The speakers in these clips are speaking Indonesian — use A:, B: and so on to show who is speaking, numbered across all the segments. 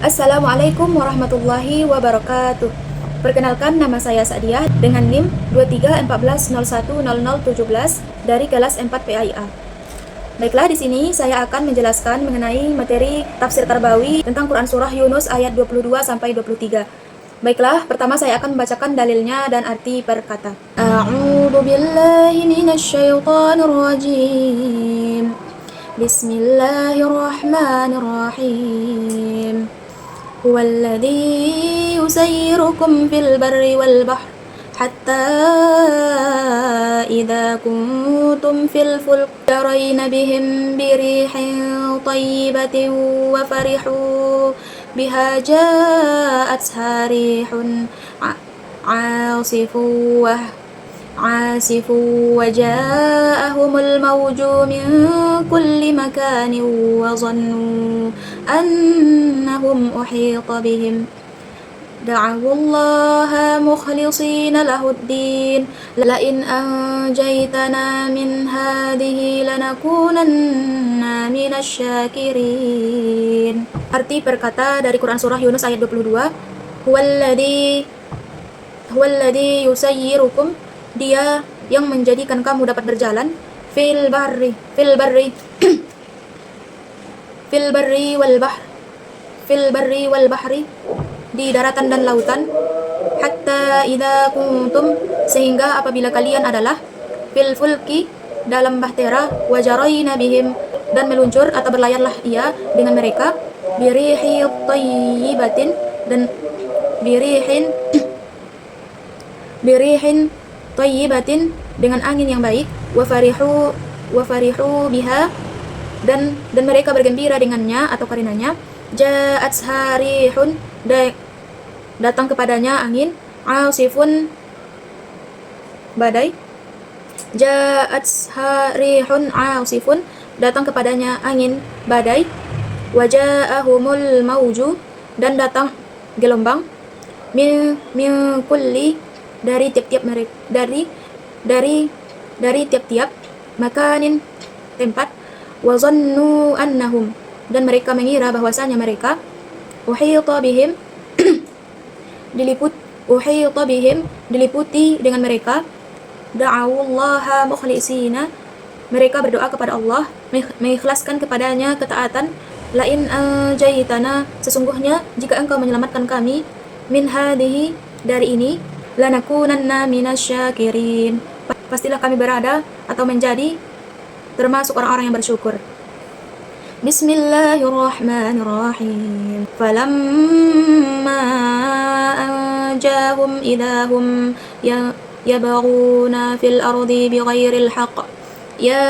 A: Assalamualaikum warahmatullahi wabarakatuh. Perkenalkan, nama saya Sa'diyah dengan NIM 2314010017 dari kelas 4 PAIA. Baiklah, di sini saya akan menjelaskan mengenai materi tafsir Tarbawi tentang Quran Surah Yunus ayat 22 sampai 23. Baiklah, pertama saya akan membacakan dalilnya dan arti per kata. A'udzu billahi minasyaitonir rajim. Bismillahirrahmanirrahim. Huwallazi yusayyirukum fil barri wal bahr hatta idza kuntum fil fulk jarayna bihim birihin tayyibatin wa farihu biha ja'atha rihun 'asifun wa ja'ahumul mawju min kulli makanin wa zannu annahum uhita bihim da'awullaha mukhlishina lahuddin la'in anjaytana min hadhihi lanakunanna minasyakirin. Arti perkata dari Quran Surah Yunus ayat 22. Huwallazi yusayyirukum, dia yang menjadikan kamu dapat berjalan fil barri wal bahri, di daratan dan lautan, hatta idza kuntum, sehingga apabila kalian adalah fil fulki, dalam bahtera, wajarayna bihim, dan meluncur atau berlayarlah ia dengan mereka, birihi tayyibatin, dan birihin tayyibatin, dengan angin yang baik, wa farihu biha, dan mereka bergembira dengannya atau karenanya, ja'at harihun, datang kepadanya angin, asifun, badai, ja'at harihun asifun, datang kepadanya angin badai, wa ja'ahumul mauju, dan datang gelombang, min kulli, dari tiap-tiap mereka, dari tiap-tiap makanin, tempat, wa zannu annahum, dan mereka mengira bahwasanya mereka, uhita bihim diliputi dengan mereka, da'awullaha mukhlisina, mereka berdoa kepada Allah, mengikhlaskan kepadanya ketaatan, lain anjaytana, sesungguhnya jika engkau menyelamatkan kami, min hadhihi, dari ini, lanakunanna minasyakirin, pastilah kami berada atau menjadi termasuk orang-orang yang bersyukur. Bismillahirrahmanirrahim. Falamma anjahum idahum yabghuna fil ardi bighairil haqq ya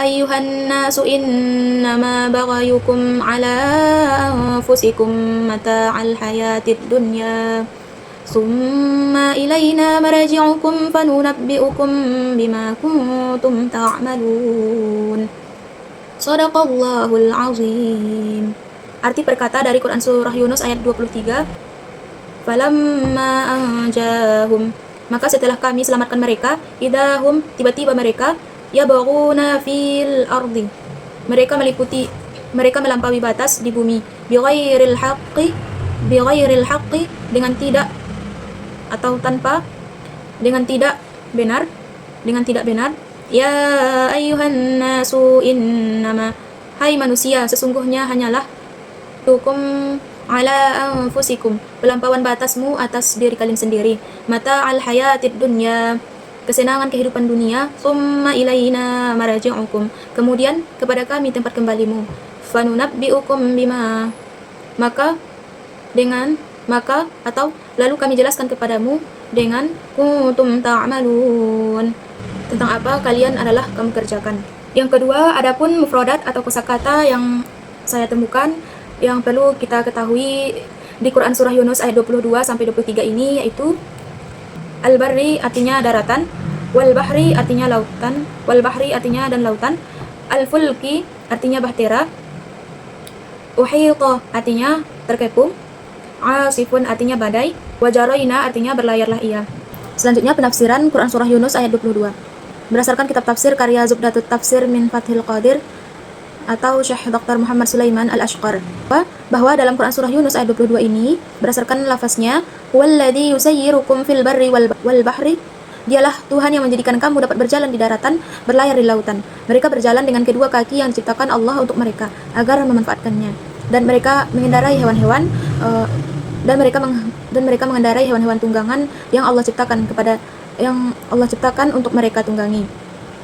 A: ayyuhan nasu innama baghayukum ala anfusikum mata'al hayatid dunya summa ilayna marji'ukum fanunabbi'ukum bima kuntum ta'malun. Shadaqallahul azim. Arti perkata dari Quran Surah Yunus ayat 23. Falamma anjahum, maka setelah kami selamatkan mereka, idahum, tiba-tiba mereka, yabghuna fil ardi, mereka melampaui batas di bumi, bighairil haqqi, dengan tidak atau tanpa, dengan tidak benar, ya ayyuhan nasu innama, hai manusia, sesungguhnya hanyalah, tukum ala anfusikum, pelampauan batasmu atas diri kalian sendiri, mata al hayatid dunya, kesenangan kehidupan dunia, summa ilaina marji'ukum, kemudian kepada kami tempat kembalimu, fanunabbi'ukum bima, atau lalu kami jelaskan kepadamu dengan kuntum ta'malun, tentang apa kalian adalah kamu kerjakan. Yang kedua, adapun mufradat atau kosakata yang saya temukan yang perlu kita ketahui di Quran Surah Yunus ayat 22 sampai 23 ini, yaitu al-barri artinya daratan, wal bahri artinya lautan, dan lautan, al-fulki artinya bahtera, uhita artinya terkepung, asifun artinya badai, wajarayna artinya berlayarlah ia. Selanjutnya penafsiran Quran Surah Yunus ayat 22 berdasarkan kitab tafsir karya Zubdatut Tafsir min Fathil Qadir atau Syekh Dr. Muhammad Sulaiman Al-Ashqar. bahwa dalam Quran surah Yunus ayat 22 ini berdasarkan lafaznya walladzi yusayyirukum fil barri wal bahri, dialah Tuhan yang menjadikan kamu dapat berjalan di daratan, berlayar di lautan. Mereka berjalan dengan kedua kaki yang diciptakan Allah untuk mereka agar memanfaatkannya, dan mereka mengendarai hewan-hewan dan mereka mengendarai hewan-hewan tunggangan yang Allah ciptakan untuk mereka tunggangi.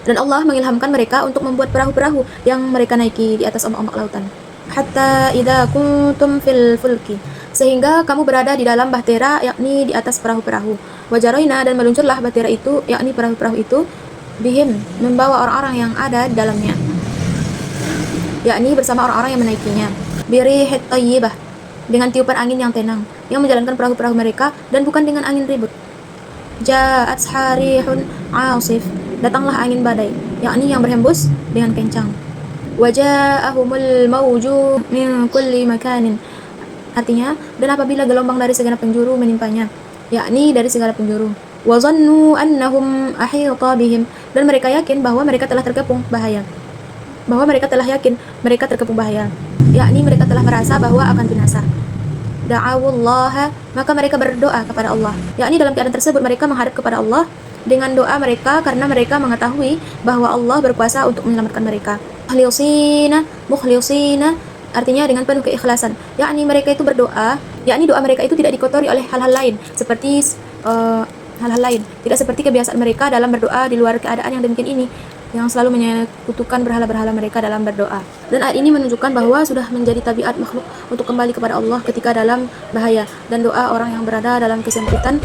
A: Dan Allah mengilhamkan mereka untuk membuat perahu-perahu yang mereka naiki di atas ombak-ombak lautan. Hatta idza kuntum fil fulki, sehingga kamu berada di dalam bahtera, yakni di atas perahu-perahu. Wajaroina, dan meluncurlah bahtera itu, yakni perahu-perahu itu, bihim, membawa orang-orang yang ada di dalamnya, yakni bersama orang-orang yang menaikinya. Birihit thayyibah, dengan tiupan angin yang tenang, yang menjalankan perahu-perahu mereka, dan bukan dengan angin ribut. Ja'at harihun asif, datanglah angin badai, yakni yang berhembus dengan kencang. Waja'ahumul mawju min kulli makanin, artinya, dan apabila gelombang dari segala penjuru menimpanya, yakni dari segala penjuru. Wa zannu annahum ahita bihim, dan mereka yakin bahwa mereka telah terkepung bahaya. Yakni mereka telah merasa bahwa akan binasa. Da'awullaha, maka mereka berdoa kepada Allah, yakni dalam keadaan tersebut mereka menghadap kepada Allah dengan doa mereka karena mereka mengetahui bahwa Allah berkuasa untuk menyelamatkan mereka. Mukhlisina, artinya dengan penuh keikhlasan, yakni mereka itu berdoa, yakni doa mereka itu tidak dikotori oleh hal-hal lain tidak seperti kebiasaan mereka dalam berdoa di luar keadaan yang demikian ini, yang selalu menyekutukan berhala-berhala mereka dalam berdoa. Dan ayat ini menunjukkan bahwa sudah menjadi tabiat makhluk untuk kembali kepada Allah ketika dalam bahaya, dan doa orang yang berada dalam kesempitan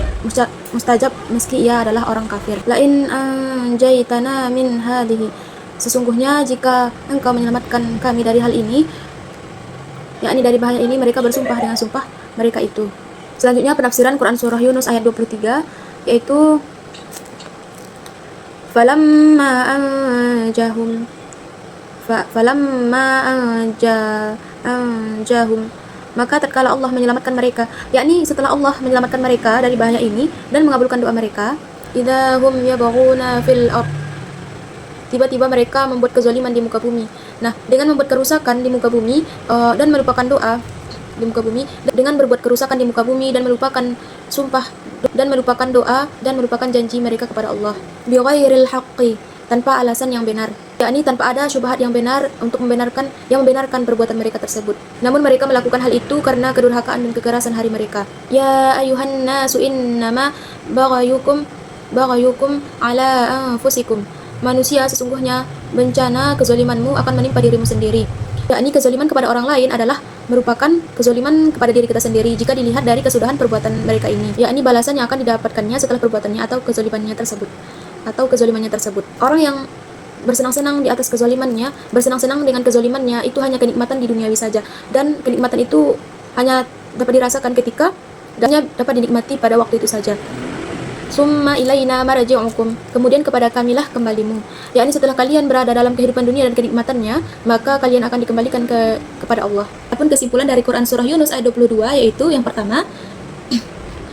A: mustajab meski ia adalah orang kafir. Lain anjaitana min hadhihi, sesungguhnya jika engkau menyelamatkan kami dari hal ini, yakni dari bahaya ini, mereka bersumpah dengan sumpah mereka itu. Selanjutnya penafsiran Quran surah Yunus ayat 23, yaitu falamma anjahum, maka tatkala Allah menyelamatkan mereka, yakni setelah Allah menyelamatkan mereka dari bahaya ini dan mengabulkan doa mereka, idahum yabghuna fil ard, tiba-tiba mereka membuat kezaliman di muka bumi. Nah, dengan membuat kerusakan di muka bumi dan melupakan doa di muka bumi, dengan berbuat kerusakan di muka bumi dan melupakan sumpah dan melupakan doa dan melupakan janji mereka kepada Allah, bighairil haqqi, tanpa alasan yang benar, yakni tanpa ada syubhat yang benar untuk membenarkan perbuatan mereka tersebut. Namun mereka melakukan hal itu karena kedurhakaan dan kekerasan hari mereka. Ya ayuhan nasu innama baghayukum ala anfusikum, manusia, sesungguhnya bencana kezalimanmu akan menimpa dirimu sendiri, yakni kezaliman kepada orang lain adalah merupakan kezaliman kepada diri kita sendiri jika dilihat dari kesudahan perbuatan mereka ini, yakni balasan yang akan didapatkannya setelah perbuatannya atau kezalimannya tersebut. Orang yang bersenang-senang di atas kezalimannya, bersenang-senang dengan kezalimannya, itu hanya kenikmatan di duniawi saja, dan kenikmatan itu hanya dapat dirasakan ketika dan dapat dinikmati pada waktu itu saja. Summa ilaina marji'ukum, kemudian kepada kamilah kembalimu, yakni setelah kalian berada dalam kehidupan dunia dan kenikmatannya, maka kalian akan dikembalikan kepada Allah. Adapun kesimpulan dari Quran surah Yunus ayat 22, yaitu yang pertama,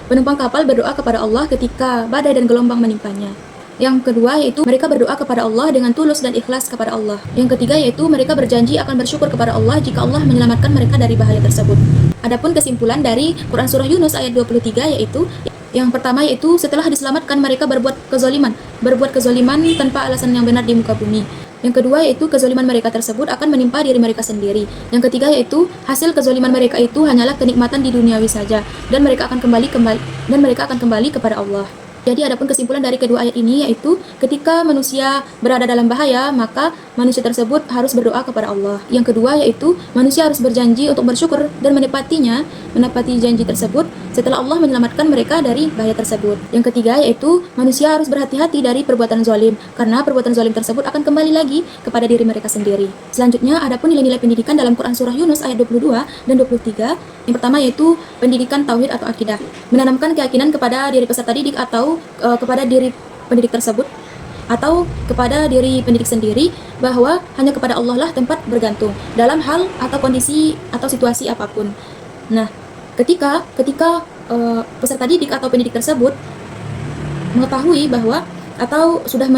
A: penumpang kapal berdoa kepada Allah ketika badai dan gelombang menimpanya. Yang kedua yaitu mereka berdoa kepada Allah dengan tulus dan ikhlas kepada Allah. Yang ketiga yaitu mereka berjanji akan bersyukur kepada Allah jika Allah menyelamatkan mereka dari bahaya tersebut. Adapun kesimpulan dari Quran surah Yunus ayat 23, yaitu yang pertama yaitu setelah diselamatkan mereka berbuat kezaliman tanpa alasan yang benar di muka bumi. Yang kedua yaitu kezaliman mereka tersebut akan menimpa diri mereka sendiri. Yang ketiga yaitu hasil kezaliman mereka itu hanyalah kenikmatan di duniawi saja, dan mereka akan kembali kepada Allah. Jadi adapun kesimpulan dari kedua ayat ini yaitu ketika manusia berada dalam bahaya, maka manusia tersebut harus berdoa kepada Allah. Yang kedua yaitu manusia harus berjanji untuk bersyukur dan menepati janji tersebut setelah Allah menyelamatkan mereka dari bahaya tersebut. Yang ketiga yaitu manusia harus berhati-hati dari perbuatan zalim, karena perbuatan zalim tersebut akan kembali lagi kepada diri mereka sendiri. Selanjutnya adapun nilai-nilai pendidikan dalam Quran surah Yunus ayat 22 dan 23. Yang pertama yaitu pendidikan tauhid atau akidah, menanamkan keyakinan kepada diri peserta didik atau kepada diri pendidik tersebut atau kepada diri pendidik sendiri bahwa hanya kepada Allah lah tempat bergantung dalam hal atau kondisi atau situasi apapun. Nah, ketika peserta didik atau pendidik tersebut mengetahui bahwa atau sudah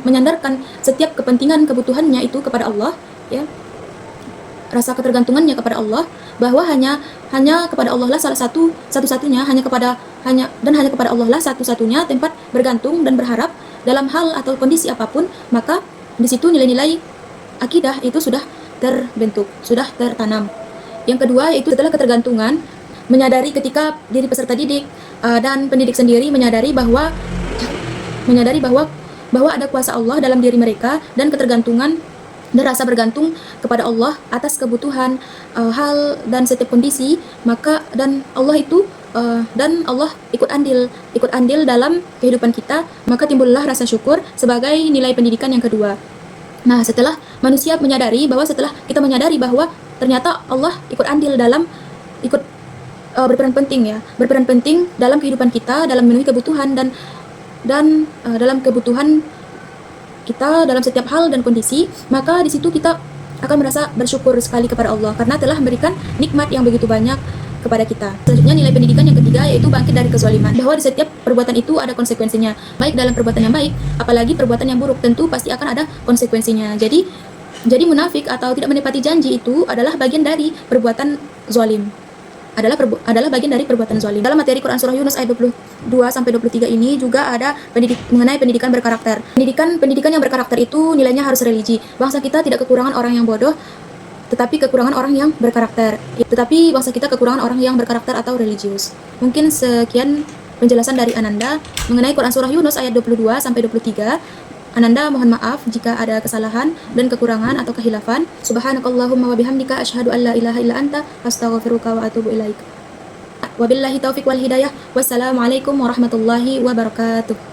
A: menyandarkan setiap kepentingan kebutuhannya itu kepada Allah, ya, rasa ketergantungannya kepada Allah, bahwa hanya kepada Allah lah satu-satunya, hanya kepada Allah lah satu-satunya tempat bergantung dan berharap dalam hal atau kondisi apapun, maka di situ nilai-nilai akidah itu sudah terbentuk, sudah tertanam. Yang kedua yaitu setelah ketergantungan, menyadari ketika diri peserta didik dan pendidik sendiri menyadari bahwa ada kuasa Allah dalam diri mereka dan ketergantungan dan rasa bergantung kepada Allah atas kebutuhan hal dan setiap kondisi, maka dan Allah ikut andil dalam kehidupan kita, maka timbullah rasa syukur sebagai nilai pendidikan yang kedua. Nah, setelah kita menyadari bahwa ternyata Allah berperan penting dalam kehidupan kita, dalam memenuhi kebutuhan dan dalam kebutuhan kita dalam setiap hal dan kondisi, maka di situ kita akan merasa bersyukur sekali kepada Allah karena telah memberikan nikmat yang begitu banyak kepada kita. Selanjutnya nilai pendidikan yang ketiga yaitu bangkit dari kezaliman, bahwa di setiap perbuatan itu ada konsekuensinya, baik dalam perbuatan yang baik apalagi perbuatan yang buruk, tentu pasti akan ada konsekuensinya. Jadi munafik atau tidak menepati janji itu adalah bagian dari perbuatan zalim. Adalah bagian dari perbuatan zalim. Dalam materi Quran surah Yunus ayat 22 sampai 23 ini juga ada mengenai pendidikan berkarakter. Pendidikan yang berkarakter itu nilainya harus religi. Bangsa kita tidak kekurangan orang yang bodoh, tetapi kekurangan orang yang berkarakter. Tetapi bangsa kita kekurangan orang yang berkarakter atau religius. Mungkin sekian penjelasan dari Ananda mengenai Quran surah Yunus ayat 22 sampai 23. Ananda mohon maaf jika ada kesalahan dan kekurangan atau kehilafan. Subhanakallahumma wa bihamdika asyhadu an la ilaha illa anta astaghfiruka wa atubu ilaik. Wabillahi taufiq wal hidayah. Wassalamualaikum warahmatullahi wabarakatuh.